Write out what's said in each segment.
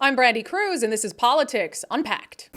I'm Brandi Kruse, and this is Politics Unpacked.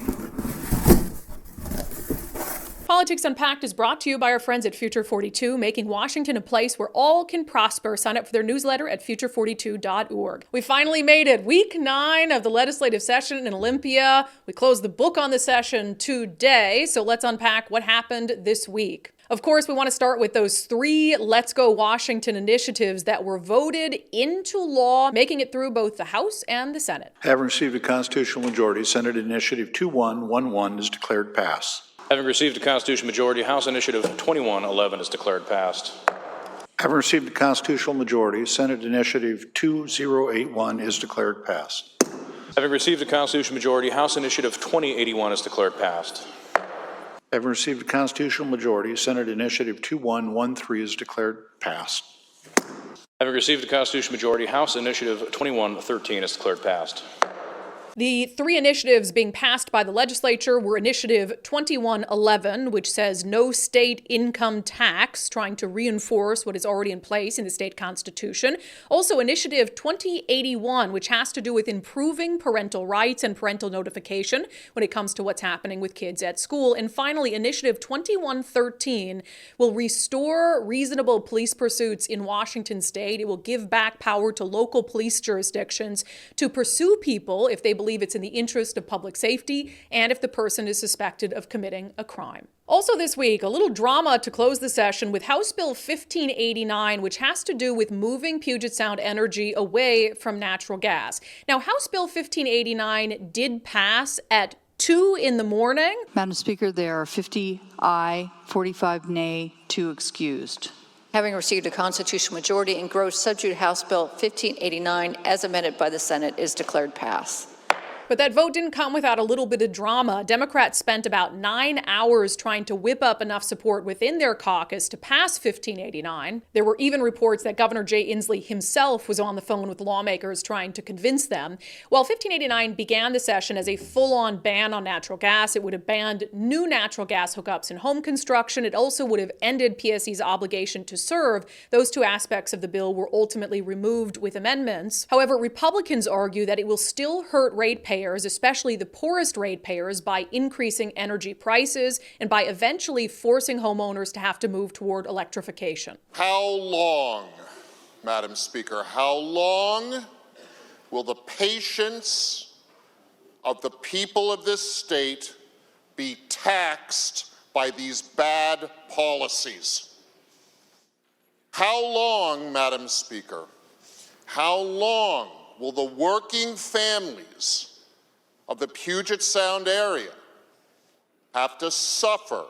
Politics Unpacked is brought to you by our friends at Future 42, making Washington a place where all can prosper. Sign up for their newsletter at future42.org. We finally made it. Week 9 of the legislative session in Olympia. We closed the book on the session today, so let's unpack what happened this week. Of course, we want to start with those 3 Let's Go Washington initiatives that were voted into law, making it through both the House and the Senate. Having received a constitutional majority, Senate Initiative 2111 is declared pass. Having received a constitutional majority, House Initiative 2111 is declared passed. Having received a constitutional majority, Senate Initiative 2081 is declared passed. Having received a constitutional majority, House Initiative 2081 is declared passed. Having received a constitutional majority, Senate Initiative 2113 is declared passed. Having received a constitutional majority, House Initiative 2113 is declared passed. The 3 initiatives being passed by the legislature were Initiative 2111, which says no state income tax, trying to reinforce what is already in place in the state constitution. Also, Initiative 2081, which has to do with improving parental rights and parental notification when it comes to what's happening with kids at school. And finally, Initiative 2113 will restore reasonable police pursuits in Washington state. It will give back power to local police jurisdictions to pursue people if they believe it's in the interest of public safety and if the person is suspected of committing a crime. Also this week, a little drama to close the session with House Bill 1589, which has to do with moving Puget Sound Energy away from natural gas. Now, House Bill 1589 did pass at 2 in the morning. Madam Speaker, there are 50 aye, 45 nay, 2 excused. Having received a constitutional majority, engrossed substitute House Bill 1589, as amended by the Senate, is declared pass. But that vote didn't come without a little bit of drama. Democrats spent about 9 hours trying to whip up enough support within their caucus to pass 1589. There were even reports that Governor Jay Inslee himself was on the phone with lawmakers trying to convince them. Well, 1589 began the session as a full-on ban on natural gas. It would have banned new natural gas hookups in home construction. It also would have ended PSE's obligation to serve. Those 2 aspects of the bill were ultimately removed with amendments. However, Republicans argue that it will still hurt ratepayers, especially the poorest ratepayers, by increasing energy prices and by eventually forcing homeowners to have to move toward electrification. How long, Madam Speaker, how long will the patience of the people of this state be taxed by these bad policies? How long, Madam Speaker, how long will the working families of the Puget Sound area have to suffer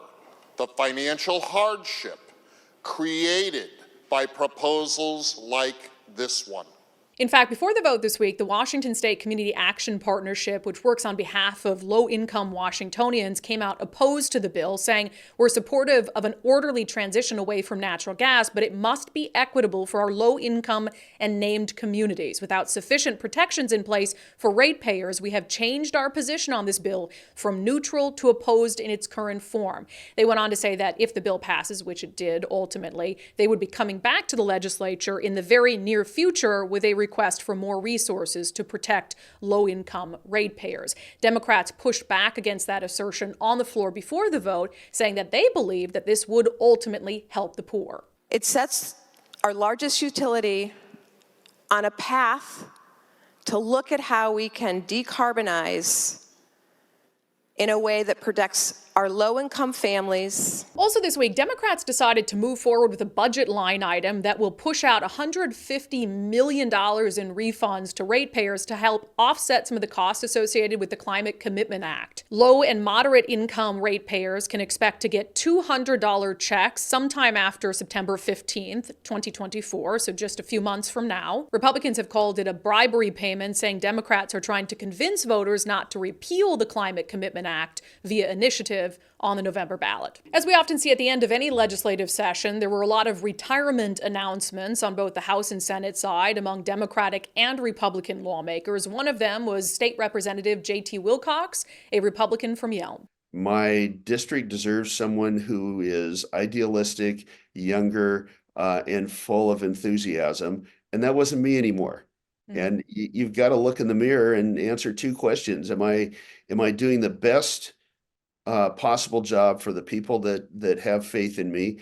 the financial hardship created by proposals like this one? In fact, before the vote this week, the Washington State Community Action Partnership, which works on behalf of low-income Washingtonians, came out opposed to the bill, saying we're supportive of an orderly transition away from natural gas, but it must be equitable for our low-income and named communities. Without sufficient protections in place for ratepayers, we have changed our position on this bill from neutral to opposed in its current form. They went on to say that if the bill passes, which it did ultimately, they would be coming back to the legislature in the very near future with a request for more resources to protect low-income ratepayers. Democrats pushed back against that assertion on the floor before the vote, saying that they believe that this would ultimately help the poor. It sets our largest utility on a path to look at how we can decarbonize in a way that protects our low-income families. Also this week, Democrats decided to move forward with a budget line item that will push out $150 million in refunds to ratepayers to help offset some of the costs associated with the Climate Commitment Act. Low and moderate income ratepayers can expect to get $200 checks sometime after September 15th, 2024, so just a few months from now. Republicans have called it a bribery payment, saying Democrats are trying to convince voters not to repeal the Climate Commitment Act via initiative on the November ballot. As we often see at the end of any legislative session, there were a lot of retirement announcements on both the House and Senate side among Democratic and Republican lawmakers. One of them was State Representative J.T. Wilcox, a Republican from Yelm. My district deserves someone who is idealistic, younger, and full of enthusiasm, and that wasn't me anymore. And you've got to look in the mirror and answer two questions. Am I doing the best possible job for the people that have faith in me?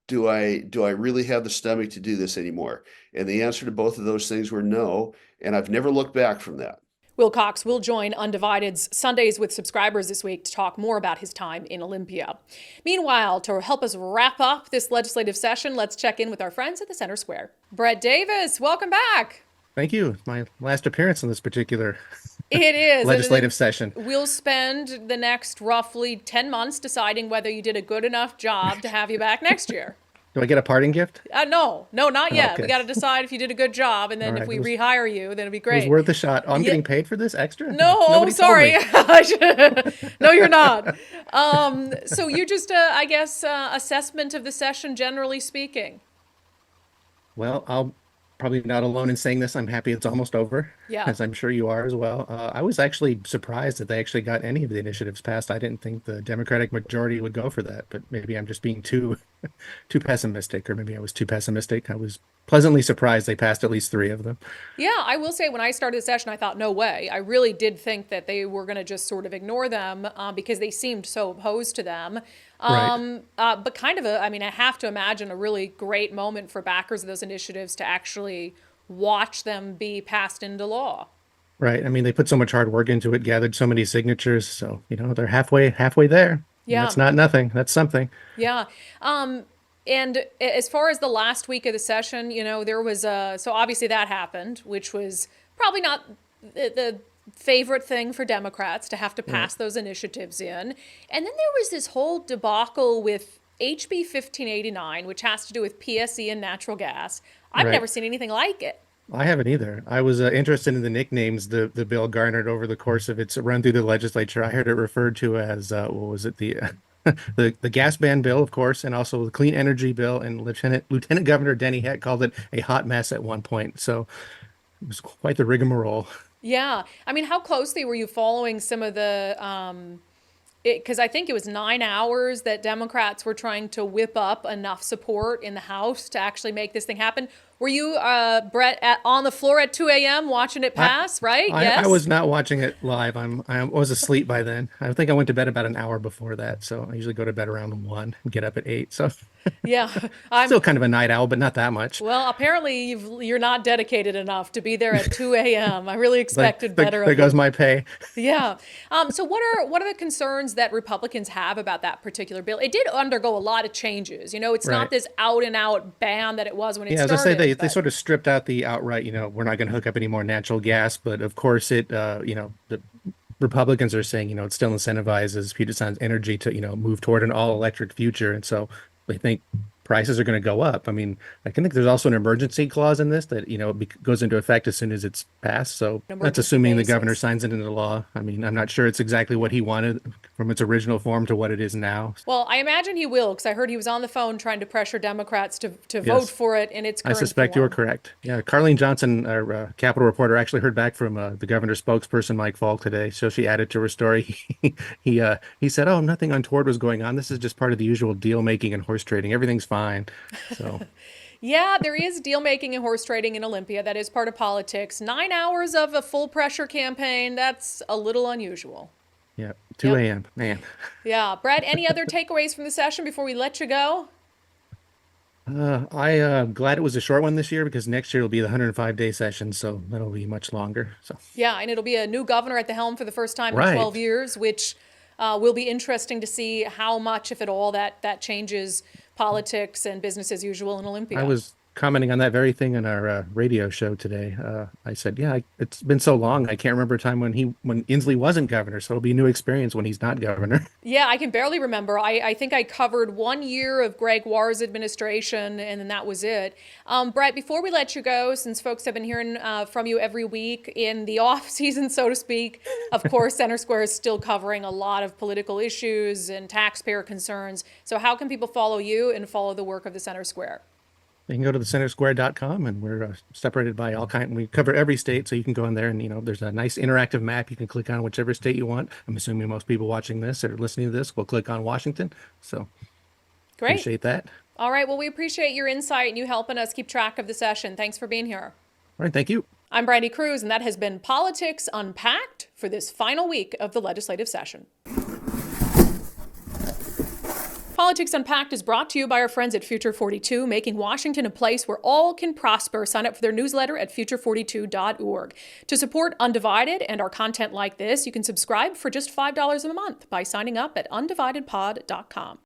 Do I really have the stomach to do this anymore? And the answer to both of those things were no. And I've never looked back from that. Will Cox will join unDivided's Sundays with Subscribers this week to talk more about his time in Olympia. Meanwhile, to help us wrap up this legislative session, let's check in with our friends at the Center Square. Brett Davis, welcome back. Thank you. It's my last appearance in this particular It is legislative session. We'll spend the next roughly 10 months deciding whether you did a good enough job to have you back next year. Do I get a parting gift? No, not yet. Okay. We got to decide if you did a good job, and then All if right. we rehire you, then it'd be It great. was worth a shot. Oh, I'm getting paid for this extra? No, Nobody told sorry. me. No, you're not. So you're just, I guess, assessment of the session, generally speaking. Well, I'll probably not alone in saying this. I'm happy it's almost over, Yeah. as I'm sure you are as well. I was actually surprised that they actually got any of the initiatives passed. I didn't think the Democratic majority would go for that, but maybe I'm just being too pessimistic, or maybe I was too pessimistic. I was pleasantly surprised they passed at least 3 of them. Yeah, I will say when I started the session, I thought, no way. I really did think that they were going to just sort of ignore them because they seemed so opposed to them. Right. But kind of I have to imagine a really great moment for backers of those initiatives to actually watch them be passed into law. Right. I mean, they put so much hard work into it, gathered so many signatures. So, they're halfway there. Yeah. That's not nothing. That's something. Yeah. And as far as the last week of the session, there was so obviously that happened, which was probably not the favorite thing for Democrats to have to pass those initiatives in. And then there was this whole debacle with HB 1589, which has to do with PSE and natural gas. I've Right. never seen anything like it. I haven't either. I was interested in the nicknames the bill garnered over the course of its run through the legislature. I heard it referred to as what was it, the the gas ban bill, of course, and also the clean energy bill. And Lieutenant Governor Denny Heck called it a hot mess at one point. So it was quite the rigmarole. Yeah. I mean, how closely were you following some of the, because I think it was 9 hours that Democrats were trying to whip up enough support in the House to actually make this thing happen. Were you, Brett, on the floor at 2 a.m. watching it pass, right? Yes? I was not watching it live. I was asleep by then. I think I went to bed about an hour before that. So I usually go to bed around 1 and get up at 8. So Yeah. still kind of a night owl, but not that much. Well, apparently you're not dedicated enough to be there at 2 a.m. I really expected better There of goes you. my pay. Yeah. So what are the concerns that Republicans have about that particular bill? It did undergo a lot of changes. It's not Right. this out and out ban that it was when it Yeah, as I started. say, they but- sort of stripped out the outright, we're not going to hook up any more natural gas. But of course, the Republicans are saying, it still incentivizes Puget Sound Energy to, move toward an all electric future. And so they think prices are going to go up. I mean, I think there's also an emergency clause in this that, goes into effect as soon as it's passed. So that's Emergency assuming the basis. governor signs it into law. I mean, I'm not sure it's exactly what he wanted from its original form to what it is now. Well, I imagine he will, because I heard he was on the phone trying to pressure Democrats to vote Yes. for it in its I current suspect you were form. correct. Yeah, Carlene Johnson, our Capitol reporter, actually heard back from the governor's spokesperson, Mike Falk, today. So she added to her story. He said, "Oh, nothing untoward was going on. This is just part of the usual deal making and horse trading. Everything's fine." So Yeah, there is deal making and horse trading in Olympia. That is part of politics. 9 hours of a full pressure campaign, that's a little unusual. yeah, 2 a.m. Man, Yeah. Brett, any other takeaways from the session before we let you go? I'm glad it was a short one this year because next year will be the 105-day session, so that'll be much longer. So Yeah, and it'll be a new governor at the helm for the first time in Right. 12 years, which will be interesting to see how much, if at all, that changes politics and business as usual in Olympia. I was commenting on that very thing in our radio show today. I said, "Yeah, it's been so long. I can't remember a time when Inslee wasn't governor. So it'll be a new experience when he's not governor." Yeah, I can barely remember. I think I covered 1 year of Greg Warr's administration, and then that was it. Brett, before we let you go, since folks have been hearing from you every week in the off season, so to speak, of course, Center Square is still covering a lot of political issues and taxpayer concerns. So how can people follow you and follow the work of the Center Square? You can go to thecentersquare.com, and we're separated by all kind. We cover every state, so you can go in there and there's a nice interactive map. You can click on whichever state you want. I'm assuming most people watching this or listening to this will click on Washington. So Great. appreciate that. All right, well, we appreciate your insight and you helping us keep track of the session. Thanks for being here. All right, thank you. I'm Brandi Kruse, and that has been Politics Unpacked for this final week of the legislative session. Politics Unpacked is brought to you by our friends at Future 42, making Washington a place where all can prosper. Sign up for their newsletter at future42.org. To support Undivided and our content like this, you can subscribe for just $5 a month by signing up at undividedpod.com.